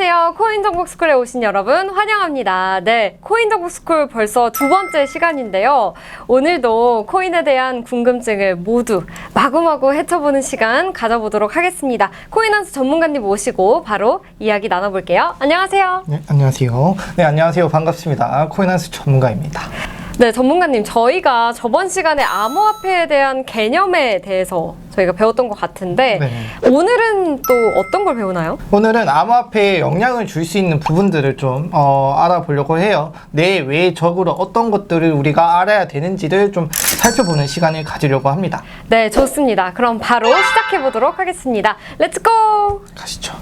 안녕하세요. 코인정복스쿨에 오신 여러분 환영합니다. 네, 코인정복스쿨 벌써 두 번째 시간인데요. 오늘도 코인에 대한 궁금증을 모두 마구마구 헤쳐보는 시간 가져보도록 하겠습니다. 코인한수 전문가님 모시고 바로 이야기 나눠볼게요. 안녕하세요. 네, 안녕하세요. 네, 안녕하세요. 반갑습니다. 코인한수 전문가입니다. 네, 전문가님, 저희가 저번 시간에 암호화폐에 대한 개념에 대해서 저희가 배웠던 것 같은데 네. 오늘은 또 어떤 걸 배우나요? 오늘은 암호화폐에 영향을 줄 수 있는 부분들을 좀 알아보려고 해요. 내외적으로 어떤 것들을 우리가 알아야 되는지를 좀 살펴보는 시간을 가지려고 합니다. 네, 좋습니다. 그럼 바로 시작해 보도록 하겠습니다. 렛츠고! 가시죠.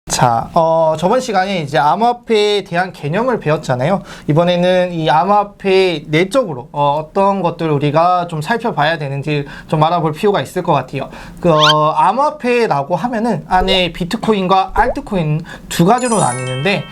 자, 저번 시간에 이제 암호화폐에 대한 개념을 배웠잖아요. 이번에는 이 암호화폐 내적으로 어떤 것들을 우리가 좀 살펴봐야 되는지 좀 알아볼 필요가 있을 것 같아요. 암호화폐라고 하면은 안에 비트코인과 알트코인 두 가지로 나뉘는데,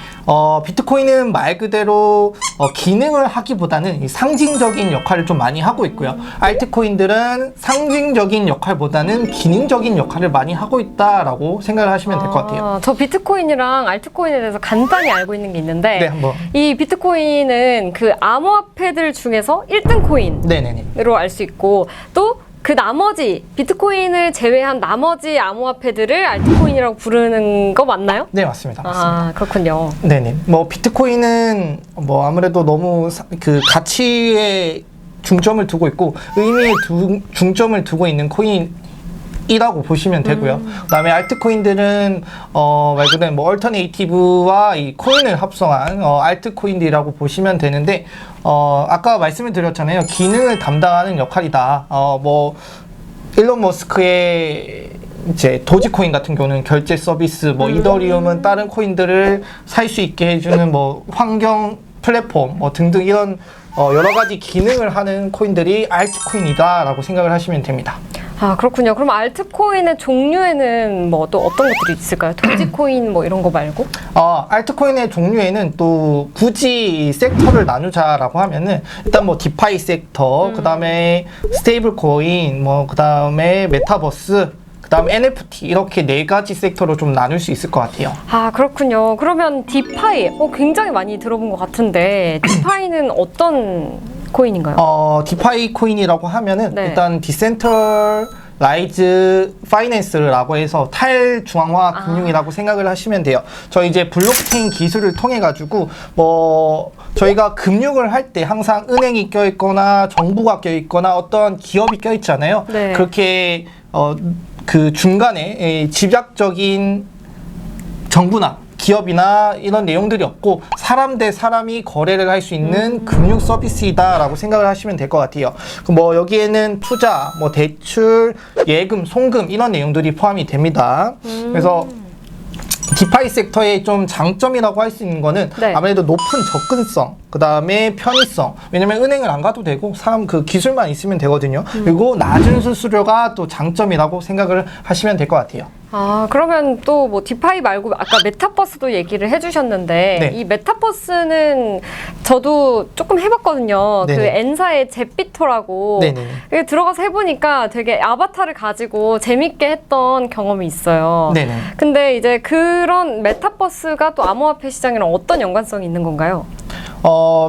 비트코인은 말 그대로 기능을 하기보다는 상징적인 역할을 좀 많이 하고 있고요. 알트코인들은 상징적인 역할보다는 기능적인 역할을 많이 하고 있다라고 생각을 하시면 될 것 같아요. 저 비트코인이랑 알트코인에 대해서 간단히 알고 있는 게 있는데 네, 한번. 이 비트코인은 그 암호화폐들 중에서 1등 코인으로 네네네. 알 수 있고 또 그 나머지 비트코인을 제외한 나머지 암호화폐들을 알트코인이라고 부르는 거 맞나요? 네, 맞습니다. 아, 그렇군요. 네네. 뭐 비트코인은 뭐 아무래도 너무 그 가치에 중점을 두고 있고 의미에 중점을 두고 있는 코인이라고 보시면 되고요. 그다음에 알트코인들은 말 그대로 뭐 얼터네이티브와 이 코인을 합성한 알트코인들이라고 보시면 되는데, 아까 말씀을 드렸잖아요. 기능을 담당하는 역할이다. 뭐 일론 머스크의 이제 도지코인 같은 경우는 결제 서비스, 뭐 이더리움은 다른 코인들을 살 수 있게 해주는 뭐 환경 플랫폼 뭐 등등 이런 여러 가지 기능을 하는 코인들이 알트코인이다라고 생각을 하시면 됩니다. 아, 그렇군요. 그럼 알트코인의 종류에는 뭐 또 어떤 것들이 있을까요? 도지코인 뭐 이런 거 말고? 알트코인의 종류에는 또 굳이 이 섹터를 나누자라고 하면은 일단 뭐 디파이 섹터, 그다음에 스테이블 코인, 뭐 그다음에 메타버스, 그다음 NFT 이렇게 네 가지 섹터로 좀 나눌 수 있을 것 같아요. 아, 그렇군요. 그러면 디파이 굉장히 많이 들어본 것 같은데 디파이는 어떤 코인인가요? 디파이 코인이라고 하면은 네. 일단 디센트럴라이즈 파이낸스라고 해서 탈중앙화 금융이라고 생각을 하시면 돼요. 저희 이제 블록체인 기술을 통해 가지고 뭐 저희가 금융을 할 때 항상 은행이 껴있거나 정부가 껴있거나 어떤 기업이 껴있잖아요. 네. 그렇게 그 중간에 집약적인 정부나 기업이나 이런 내용들이 없고 사람 대 사람이 거래를 할 수 있는 금융 서비스이다라고 생각을 하시면 될 것 같아요. 뭐 여기에는 투자, 뭐 대출, 예금, 송금 이런 내용들이 포함이 됩니다. 그래서 디파이 섹터의 좀 장점이라고 할 수 있는 거는 네. 아무래도 높은 접근성, 그 다음에 편의성. 왜냐면 은행을 안 가도 되고 사람 그 기술만 있으면 되거든요. 그리고 낮은 수수료가 또 장점이라고 생각을 하시면 될 것 같아요. 아, 그러면 또 뭐 디파이 말고 아까 메타버스도 얘기를 해주셨는데 네. 이 메타버스는 저도 조금 해봤거든요. 네네. 그 N사의 제피토라고 네네. 들어가서 해보니까 되게 아바타를 가지고 재밌게 했던 경험이 있어요. 네네. 근데 이제 그런 메타버스가 또 암호화폐 시장이랑 어떤 연관성이 있는 건가요?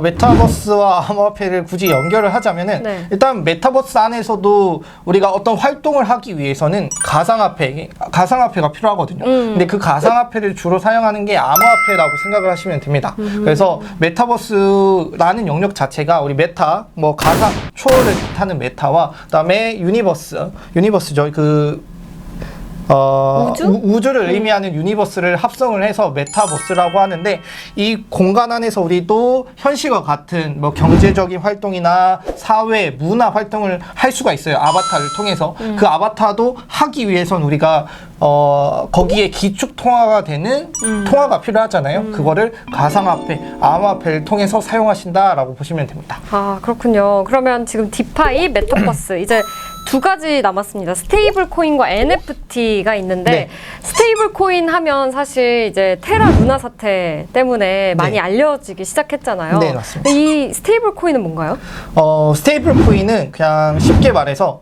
메타버스와 암호화폐를 굳이 연결을 하자면은 네. 일단 메타버스 안에서도 우리가 어떤 활동을 하기 위해서는 가상화폐가 필요하거든요. 근데 그 가상화폐를 주로 사용하는 게 암호화폐라고 생각을 하시면 됩니다. 그래서 메타버스라는 영역 자체가 우리 메타, 뭐 가상 초월을 뜻하는 메타와 그다음에 유니버스죠. 우주를 의미하는 유니버스를 합성을 해서 메타버스라고 하는데, 이 공간 안에서 우리도 현실과 같은 뭐 경제적인 활동이나 사회, 문화 활동을 할 수가 있어요. 아바타를 통해서. 그 아바타도 하기 위해서는 우리가 거기에 기축 통화가 되는 통화가 필요하잖아요. 그거를 가상화폐, 암호화폐를 통해서 사용하신다라고 보시면 됩니다. 아, 그렇군요. 그러면 지금 디파이, 메타버스 이제 두 가지 남았습니다. 스테이블 코인과 NFT가 있는데 네. 스테이블 코인 하면 사실 이제 테라 루나 사태 때문에 많이 알려지기 시작했잖아요. 네, 맞습니다. 근데 이 스테이블 코인은 뭔가요? 스테이블 코인은 그냥 쉽게 말해서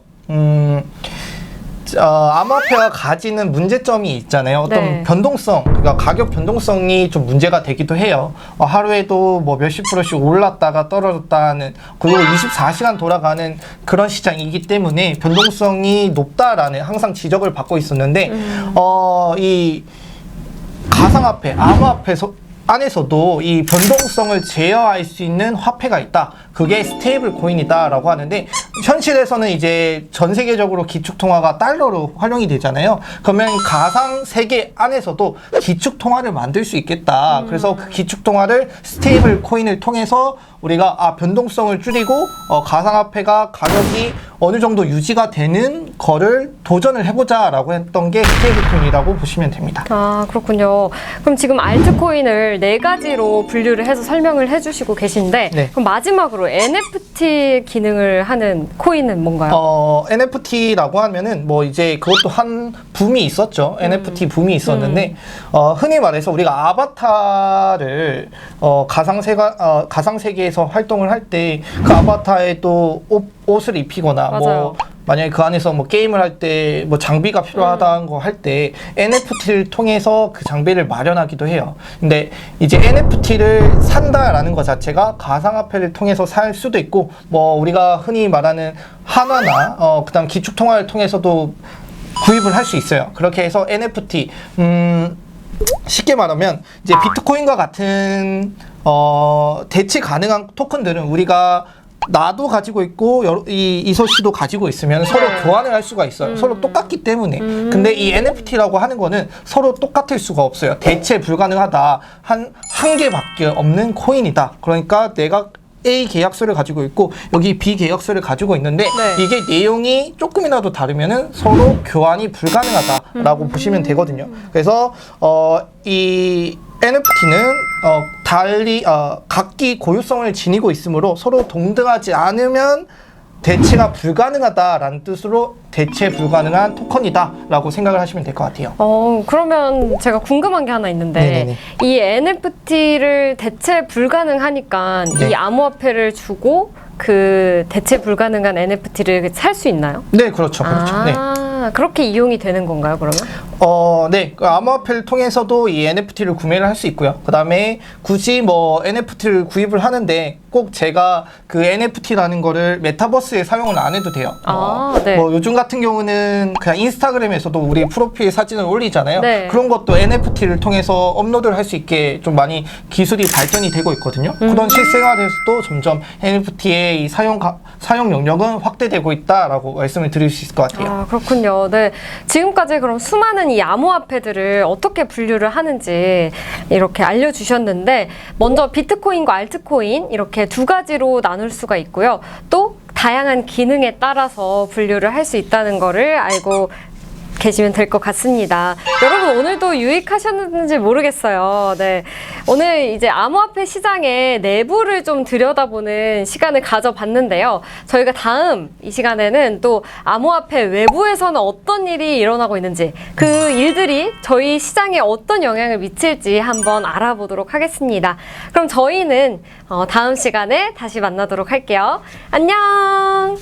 암호화폐가 가지는 문제점이 있잖아요. 어떤 네. 변동성, 그러니까 가격 변동성이 좀 문제가 되기도 해요. 하루에도 뭐 몇십 프로씩 올랐다가 떨어졌다 하는, 그리고 24시간 돌아가는 그런 시장이기 때문에 변동성이 높다라는 항상 지적을 받고 있었는데, 이 가상화폐, 암호화폐 안에서도 이 변동성을 제어할 수 있는 화폐가 있다. 그게 스테이블 코인이다라고 하는데, 현실에서는 이제 전 세계적으로 기축통화가 달러로 활용이 되잖아요. 그러면 가상 세계 안에서도 기축통화를 만들 수 있겠다. 그래서 그 기축통화를 스테이블 코인을 통해서 우리가 변동성을 줄이고 가상화폐가 가격이 어느 정도 유지가 되는 거를 도전을 해보자라고 했던 게 스테이블 코인이라고 보시면 됩니다. 아, 그렇군요. 그럼 지금 알트코인을 4가지로 분류를 해서 설명을 해주시고 계신데, 네. 그럼 마지막으로 NFT 기능을 하는 코인은 뭔가요? NFT라고 하면은 뭐 이제 그것도 한 붐이 있었죠. NFT 붐이 있었는데, 흔히 말해서 우리가 아바타를 가상 세계에서 활동을 할 때 그 아바타에 또 옷을 입히거나 맞아요. 뭐 만약에 그 안에서 뭐 게임을 할 때 뭐 장비가 필요하다는 거 할 때 NFT를 통해서 그 장비를 마련하기도 해요. 근데 이제 NFT를 산다라는 것 자체가 가상화폐를 통해서 살 수도 있고, 뭐 우리가 흔히 말하는 한화나 그다음 기축통화를 통해서도 구입을 할 수 있어요. 그렇게 해서 NFT 쉽게 말하면 이제 비트코인과 같은 대체 가능한 토큰들은 우리가 나도 가지고 있고 이소 씨도 가지고 있으면 서로 교환을 할 수가 있어요. 서로 똑같기 때문에. 근데 이 NFT라고 하는 거는 서로 똑같을 수가 없어요. 대체 불가능하다. 한 개밖에 없는 코인이다. 그러니까 내가 A 계약서를 가지고 있고 여기 B 계약서를 가지고 있는데, 네. 이게 내용이 조금이라도 다르면은 서로 교환이 불가능하다라고 보시면 되거든요. 그래서 이 NFT는 달리 각기 고유성을 지니고 있으므로 서로 동등하지 않으면 대체가 불가능하다라는 뜻으로 대체 불가능한 토큰이다라고 생각을 하시면 될 것 같아요. 그러면 제가 궁금한 게 하나 있는데, 네네네. 이 NFT를 대체 불가능하니까 네. 이 암호화폐를 주고 그 대체 불가능한 NFT를 살 수 있나요? 네, 그렇죠. 그렇죠. 네. 그렇게 이용이 되는 건가요, 그러면? 네. 그 암호화폐를 통해서도 이 NFT를 구매를 할 수 있고요. 그 다음에 굳이 뭐 NFT를 구입을 하는데 꼭 제가 그 NFT라는 거를 메타버스에 사용을 안 해도 돼요. 네. 뭐 요즘 같은 경우는 그냥 인스타그램에서도 우리 프로필 사진을 올리잖아요. 네. 그런 것도 NFT를 통해서 업로드를 할 수 있게 좀 많이 기술이 발전이 되고 있거든요. 그런 실생활에서도 점점 NFT의 이 사용 영역은 확대되고 있다라고 말씀을 드릴 수 있을 것 같아요. 그렇군요. 네. 지금까지 그럼 수많은 이 암호화폐들을 어떻게 분류를 하는지 이렇게 알려주셨는데, 먼저 비트코인과 알트코인 이렇게 2가지로 나눌 수가 있고요. 또 다양한 기능에 따라서 분류를 할 수 있다는 거를 알고 계시면 될 것 같습니다. 여러분, 오늘도 유익하셨는지 모르겠어요. 네. 오늘 이제 암호화폐 시장의 내부를 좀 들여다보는 시간을 가져봤는데요. 저희가 다음 이 시간에는 또 암호화폐 외부에서는 어떤 일이 일어나고 있는지, 그 일들이 저희 시장에 어떤 영향을 미칠지 한번 알아보도록 하겠습니다. 그럼 저희는 다음 시간에 다시 만나도록 할게요. 안녕!